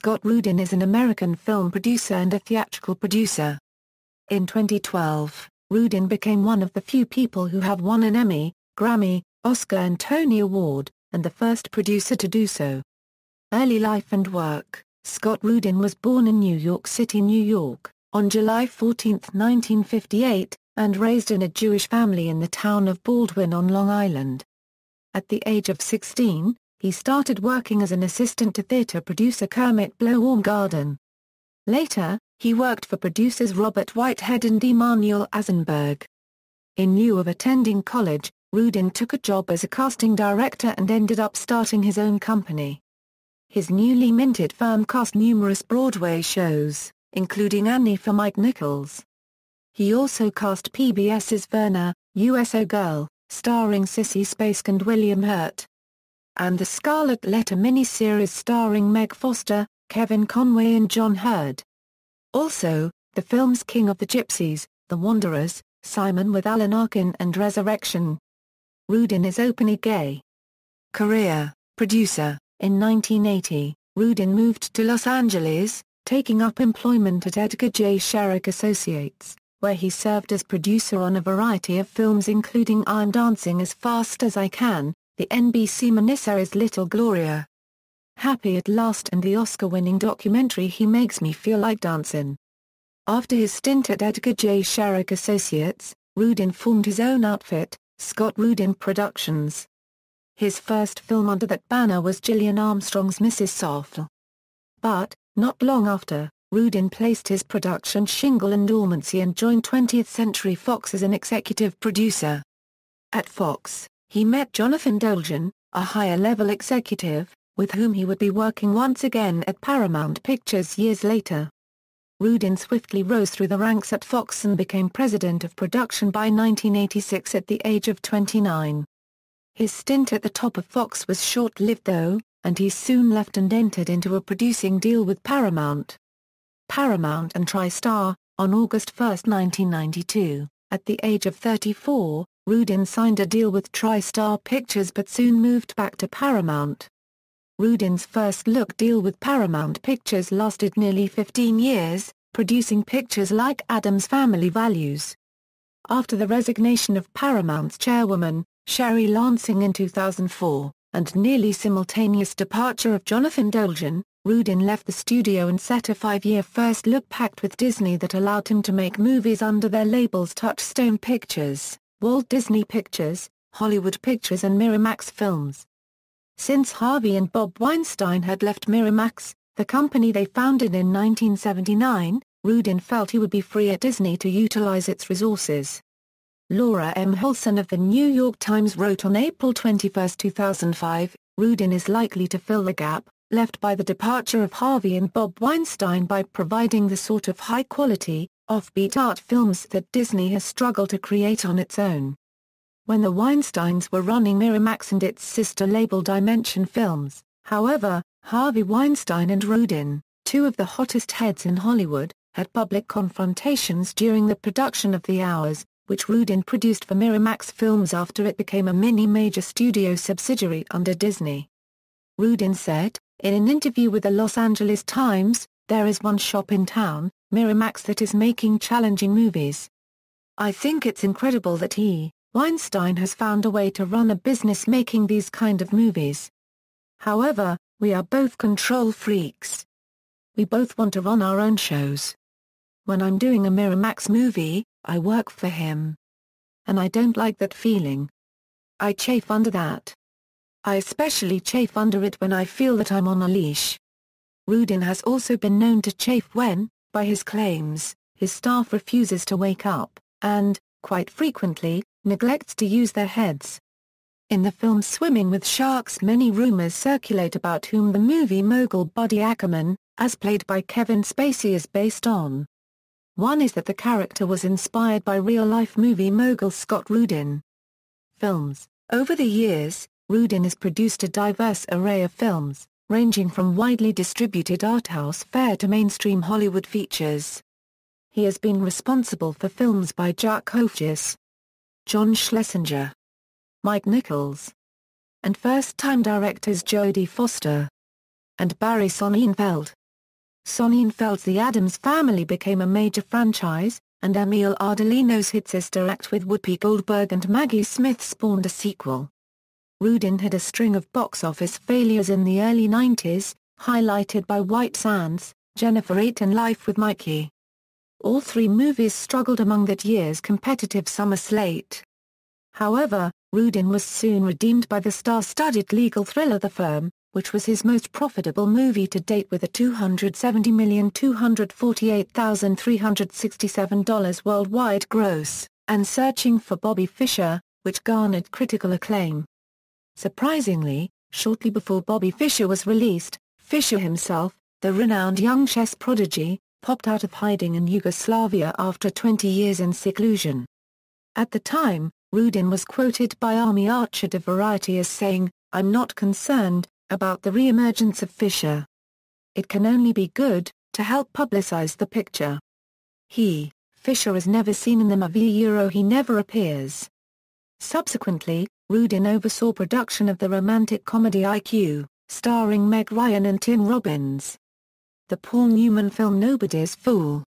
Scott Rudin is an American film producer and a theatrical producer. In 2012, Rudin became one of the few people who have won an Emmy, Grammy, Oscar and Tony Award, and the first producer to do so. Early life and work. Scott Rudin was born in New York City, New York, on July 14, 1958, and raised in a Jewish family in the town of Baldwin on Long Island. At the age of 16, he started working as an assistant to theater producer Kermit Blow-Warmgarden. Later, he worked for producers Robert Whitehead and Emanuel Azenberg. In lieu of attending college, Rudin took a job as a casting director and ended up starting his own company. His newly minted firm cast numerous Broadway shows, including Annie for Mike Nichols. He also cast PBS's Verna, USO Girl, starring Sissy Spacek and William Hurt, and the Scarlet Letter miniseries starring Meg Foster, Kevin Conway and John Hurd. Also, the films King of the Gypsies, The Wanderers, Simon with Alan Arkin and Resurrection. Rudin is openly gay. Career, producer. In 1980, Rudin moved to Los Angeles, taking up employment at Edgar J. Sherrick Associates, where he served as producer on a variety of films including I'm Dancing as Fast as I Can, the NBC miniseries Little Gloria, Happy at Last and the Oscar-winning documentary He Makes Me Feel Like Dancin'. After his stint at Edgar J. Sherrick Associates, Rudin formed his own outfit, Scott Rudin Productions. His first film under that banner was Gillian Armstrong's Mrs. Softly. But, not long after, Rudin placed his production shingle in dormancy and joined 20th Century Fox as an executive producer. At Fox, he met Jonathan Dolgen, a higher-level executive, with whom he would be working once again at Paramount Pictures years later. Rudin swiftly rose through the ranks at Fox and became president of production by 1986 at the age of 29. His stint at the top of Fox was short-lived though, and he soon left and entered into a producing deal with Paramount and TriStar. On August 1, 1992, at the age of 34, Rudin signed a deal with TriStar Pictures but soon moved back to Paramount. Rudin's first-look deal with Paramount Pictures lasted nearly 15 years, producing pictures like Addams Family Values. After the resignation of Paramount's chairwoman, Sherry Lansing in 2004, and nearly simultaneous departure of Jonathan Dolgen, Rudin left the studio and set a 5-year first-look pact with Disney that allowed him to make movies under their labels Touchstone Pictures, Walt Disney Pictures, Hollywood Pictures and Miramax Films. Since Harvey and Bob Weinstein had left Miramax, the company they founded in 1979, Rudin felt he would be free at Disney to utilize its resources. Laura M. Holson of The New York Times wrote on April 21, 2005, Rudin is likely to fill the gap left by the departure of Harvey and Bob Weinstein by providing the sort of high-quality, offbeat art films that Disney has struggled to create on its own. When the Weinsteins were running Miramax and its sister label Dimension Films, however, Harvey Weinstein and Rudin, two of the hottest heads in Hollywood, had public confrontations during the production of The Hours, which Rudin produced for Miramax Films after it became a mini-major studio subsidiary under Disney. Rudin said, in an interview with the Los Angeles Times, "There is one shop in town, Miramax, that is making challenging movies. I think it's incredible that Weinstein has found a way to run a business making these kind of movies. However, we are both control freaks. We both want to run our own shows. When I'm doing a Miramax movie, I work for him. And I don't like that feeling. I chafe under that. I especially chafe under it when I feel that I'm on a leash." Rudin has also been known to chafe when, by his claims, his staff refuses to wake up, and, quite frequently, neglects to use their heads. In the film Swimming with Sharks, many rumors circulate about whom the movie mogul Buddy Ackerman, as played by Kevin Spacey, is based on. One is that the character was inspired by real-life movie mogul Scott Rudin. Films. Over the years, Rudin has produced a diverse array of films, ranging from widely distributed arthouse fare to mainstream Hollywood features. He has been responsible for films by Jack Hofjes, John Schlesinger, Mike Nichols, and first-time directors Jodie Foster and Barry Sonnenfeld. Sonnenfeld's The Addams Family became a major franchise, and Emil Ardolino's hit Sister Act with Whoopi Goldberg and Maggie Smith spawned a sequel. Rudin had a string of box office failures in the early 90s, highlighted by White Sands, Jennifer 8 and Life with Mikey. All three movies struggled among that year's competitive summer slate. However, Rudin was soon redeemed by the star-studded legal thriller The Firm, which was his most profitable movie to date with a $270,248,367 worldwide gross, and Searching for Bobby Fischer, which garnered critical acclaim. Surprisingly, shortly before Bobby Fischer was released, Fischer himself, the renowned young chess prodigy, popped out of hiding in Yugoslavia after 20 years in seclusion. At the time, Rudin was quoted by Army Archer to Variety as saying, "I'm not concerned about the re-emergence of Fischer. It can only be good, to help publicize the picture. Fischer is never seen in the movie he never appears." Subsequently, Rudin oversaw production of the romantic comedy IQ, starring Meg Ryan and Tim Robbins. The Paul Newman film Nobody's Fool.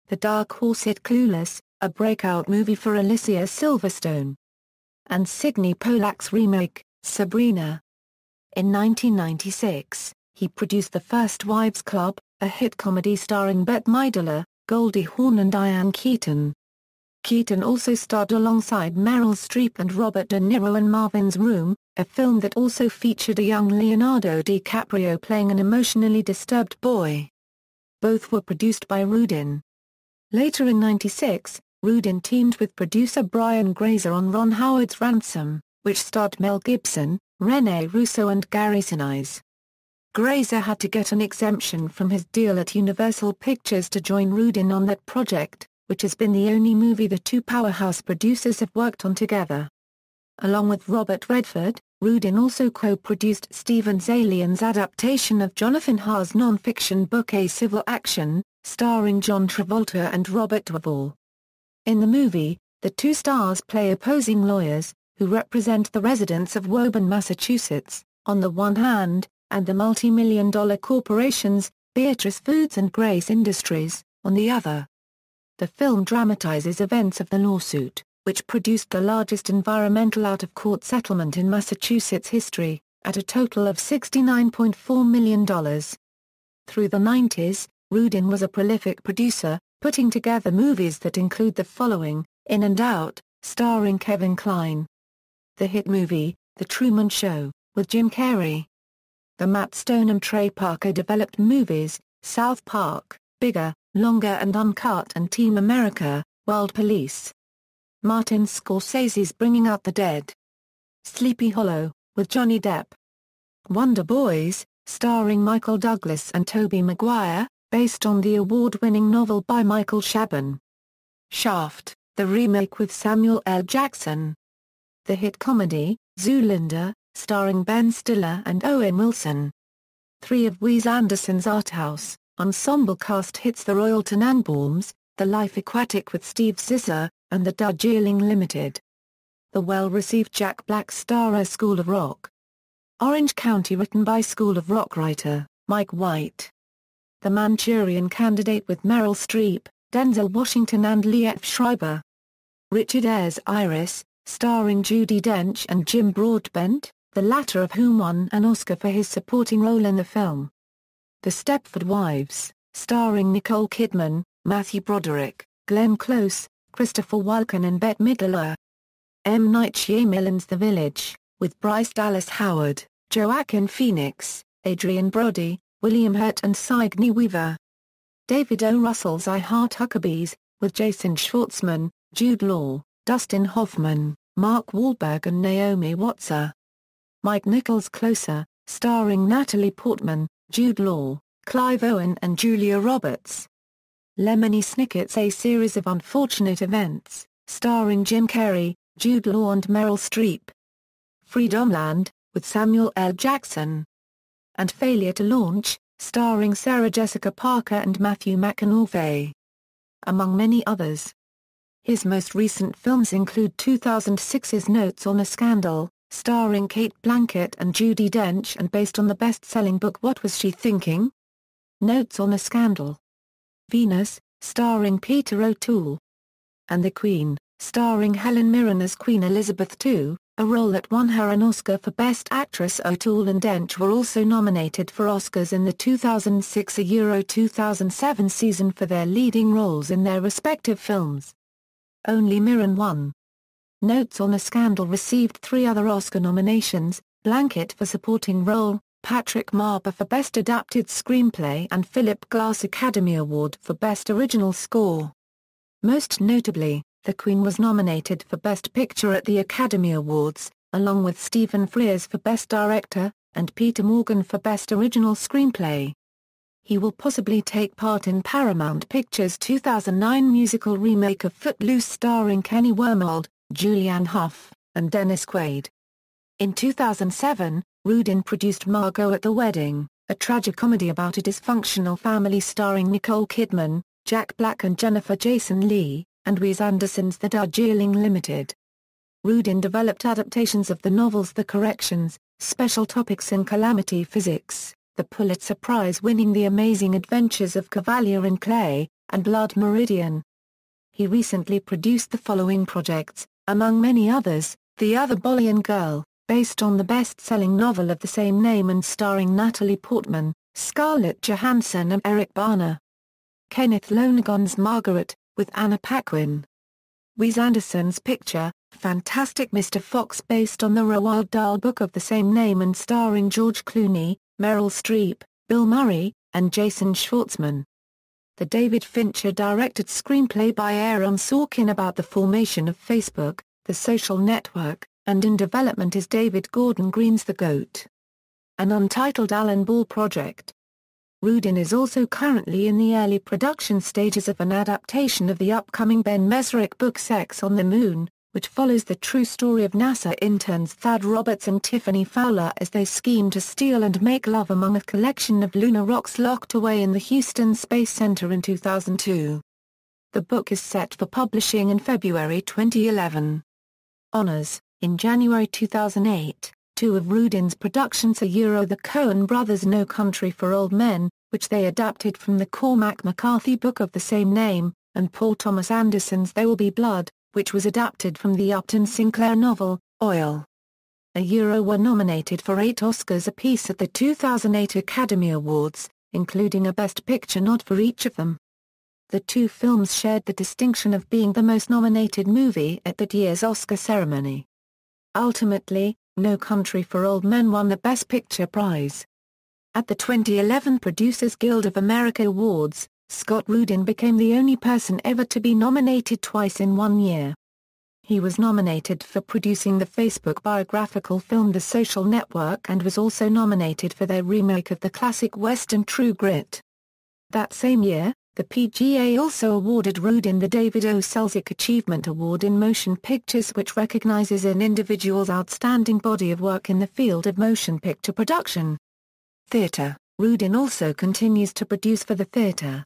The Dark Horse hit Clueless, a breakout movie for Alicia Silverstone. And Sidney Pollack's remake, Sabrina. In 1996, he produced The First Wives Club, a hit comedy starring Bette Midler, Goldie Hawn and Diane Keaton. Keaton also starred alongside Meryl Streep and Robert De Niro in Marvin's Room, a film that also featured a young Leonardo DiCaprio playing an emotionally disturbed boy. Both were produced by Rudin. Later in '96, Rudin teamed with producer Brian Grazer on Ron Howard's Ransom, which starred Mel Gibson, Rene Russo and Gary Sinise. Grazer had to get an exemption from his deal at Universal Pictures to join Rudin on that project, which has been the only movie the two powerhouse producers have worked on together. Along with Robert Redford, Rudin also co-produced Steven Zaillian's adaptation of Jonathan Haas' non-fiction book A Civil Action, starring John Travolta and Robert Duvall. In the movie, the two stars play opposing lawyers, who represent the residents of Woburn, Massachusetts, on the one hand, and the multi-million-dollar corporations, Beatrice Foods and Grace Industries, on the other. The film dramatizes events of the lawsuit, which produced the largest environmental out-of-court settlement in Massachusetts history, at a total of $69.4 million. Through the 90s, Rudin was a prolific producer, putting together movies that include the following: In and Out, starring Kevin Kline. The hit movie, The Truman Show, with Jim Carrey. The Matt Stone and Trey Parker developed movies, South Park, Bigger, Longer and Uncut and Team America, World Police. Martin Scorsese's Bringing Out the Dead. Sleepy Hollow, with Johnny Depp. Wonder Boys, starring Michael Douglas and Tobey Maguire, based on the award-winning novel by Michael Chabon. Shaft, the remake with Samuel L. Jackson. The hit comedy, Zoolander, starring Ben Stiller and Owen Wilson. Three of Wes Anderson's art house, ensemble cast hits The Royal Tenenbaums, The Life Aquatic with Steve Zissou, and The Darjeeling Limited. The well-received Jack Black starrer School of Rock. Orange County written by School of Rock writer, Mike White. The Manchurian Candidate with Meryl Streep, Denzel Washington and Liev Schreiber. Richard Eyre's Iris, starring Judi Dench and Jim Broadbent, the latter of whom won an Oscar for his supporting role in the film. The Stepford Wives, starring Nicole Kidman, Matthew Broderick, Glenn Close, Christopher Walken and Bette Midler. M. Night Shyamalan's The Village, with Bryce Dallas Howard, Joaquin Phoenix, Adrian Brody, William Hurt and Sigourney Weaver. David O. Russell's I Heart Huckabees, with Jason Schwartzman, Jude Law, Dustin Hoffman, Mark Wahlberg and Naomi Watts. Mike Nichols' Closer, starring Natalie Portman, Jude Law, Clive Owen and Julia Roberts. Lemony Snicket's A Series of Unfortunate Events, starring Jim Carrey, Jude Law and Meryl Streep. Freedomland, with Samuel L. Jackson. And Failure to Launch, starring Sarah Jessica Parker and Matthew McConaughey. Among many others. His most recent films include 2006's Notes on a Scandal, starring Kate Blanchett and Judi Dench and based on the best-selling book What Was She Thinking? Notes on the Scandal. Venus, starring Peter O'Toole. And the Queen, starring Helen Mirren as Queen Elizabeth II, a role that won her an Oscar for Best Actress. O'Toole and Dench were also nominated for Oscars in the 2006-2007 season for their leading roles in their respective films. Only Mirren won. Notes on the Scandal received 3 other Oscar nominations: Blanket for supporting role, Patrick Marber for Best Adapted Screenplay and Philip Glass Academy Award for Best Original Score. Most notably, The Queen was nominated for Best Picture at the Academy Awards, along with Stephen Frears for Best Director, and Peter Morgan for Best Original Screenplay. He will possibly take part in Paramount Pictures' 2009 musical remake of Footloose starring Kenny Wormald, Julianne Hough, and Dennis Quaid. In 2007, Rudin produced Margot at the Wedding, a tragicomedy about a dysfunctional family starring Nicole Kidman, Jack Black and Jennifer Jason Leigh, and Wes Anderson's The Darjeeling Limited. Rudin developed adaptations of the novels The Corrections, Special Topics in Calamity Physics, the Pulitzer Prize-winning The Amazing Adventures of Cavalier in Clay, and Blood Meridian. He recently produced the following projects, among many others: The Other Boy and Girl, based on the best-selling novel of the same name and starring Natalie Portman, Scarlett Johansson and Eric Bana. Kenneth Lonergan's Margaret, with Anna Paquin. Wes Anderson's picture, Fantastic Mr. Fox, based on the Roald Dahl book of the same name and starring George Clooney, Meryl Streep, Bill Murray, and Jason Schwartzman. The David Fincher-directed screenplay by Aaron Sorkin about the formation of Facebook, The Social Network, and in development is David Gordon Green's The Goat. An untitled Alan Ball project. Rudin is also currently in the early production stages of an adaptation of the upcoming Ben Mesrick book Sex on the Moon, which follows the true story of NASA interns Thad Roberts and Tiffany Fowler as they scheme to steal and make love among a collection of lunar rocks locked away in the Houston Space Center in 2002. The book is set for publishing in February 2011. Honors. In January 2008, 2 of Rudin's productions The Coen brothers' No Country for Old Men, which they adapted from the Cormac McCarthy book of the same name, and Paul Thomas Anderson's There Will Be Blood, which was adapted from the Upton Sinclair novel, Oil. Were nominated for 8 Oscars apiece at the 2008 Academy Awards, including a Best Picture nod for each of them. The 2 films shared the distinction of being the most nominated movie at that year's Oscar ceremony. Ultimately, No Country for Old Men won the Best Picture prize. At the 2011 Producers Guild of America Awards, Scott Rudin became the only person ever to be nominated twice in one year. He was nominated for producing the Facebook biographical film The Social Network and was also nominated for their remake of the classic western True Grit. That same year, the PGA also awarded Rudin the David O. Selznick Achievement Award in Motion Pictures, which recognizes an individual's outstanding body of work in the field of motion picture production. Theatre. Rudin also continues to produce for the theatre.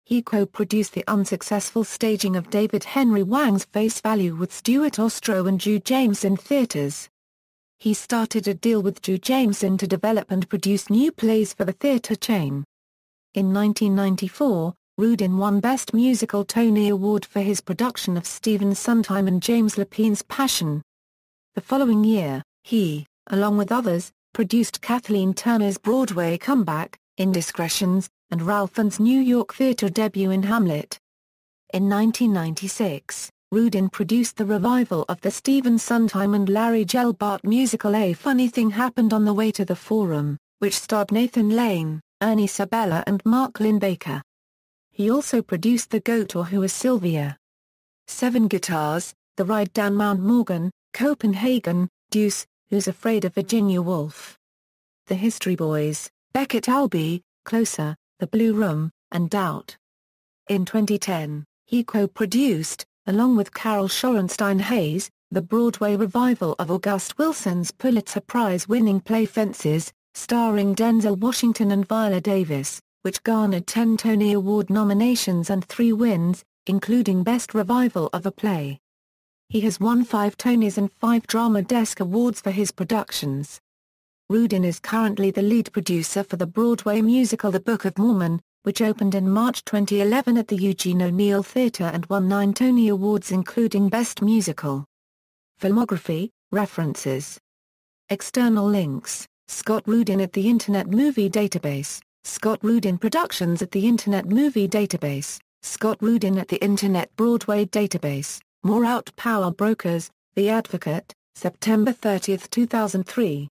He co-produced the unsuccessful staging of David Henry Hwang's Face Value with Stuart Ostrow and Drew Jameson Theatres. He started a deal with Drew Jameson to develop and produce new plays for the theatre chain. In 1994, Rudin won Best Musical Tony Award for his production of Stephen Sondheim and James Lapine's Passion. The following year, he, along with others, produced Kathleen Turner's Broadway comeback, Indiscretions, and Ralph Fiennes' New York Theatre debut in Hamlet. In 1996, Rudin produced the revival of the Stephen Sondheim and Larry Gelbart musical A Funny Thing Happened on the Way to the Forum, which starred Nathan Lane, Ernie Sabella and Mark Linn-Baker. He also produced The Goat or Who is Sylvia? 7 Guitars, The Ride Down Mount Morgan, Copenhagen, Deuce, Who's Afraid of Virginia Woolf? The History Boys, Beckett Albee, Closer, The Blue Room, and Doubt. In 2010, he co-produced, along with Carol Shorenstein Hayes, the Broadway revival of August Wilson's Pulitzer Prize-winning play Fences, starring Denzel Washington and Viola Davis, which garnered 10 Tony Award nominations and 3 wins, including Best Revival of a Play. He has won 5 Tonys and 5 Drama Desk Awards for his productions. Rudin is currently the lead producer for the Broadway musical The Book of Mormon, which opened in March 2011 at the Eugene O'Neill Theatre and won 9 Tony Awards including Best Musical. Filmography, references. External links, Scott Rudin at the Internet Movie Database, Scott Rudin Productions at the Internet Movie Database, Scott Rudin at the Internet Broadway Database, More Out Power Brokers, The Advocate, September 30, 2003.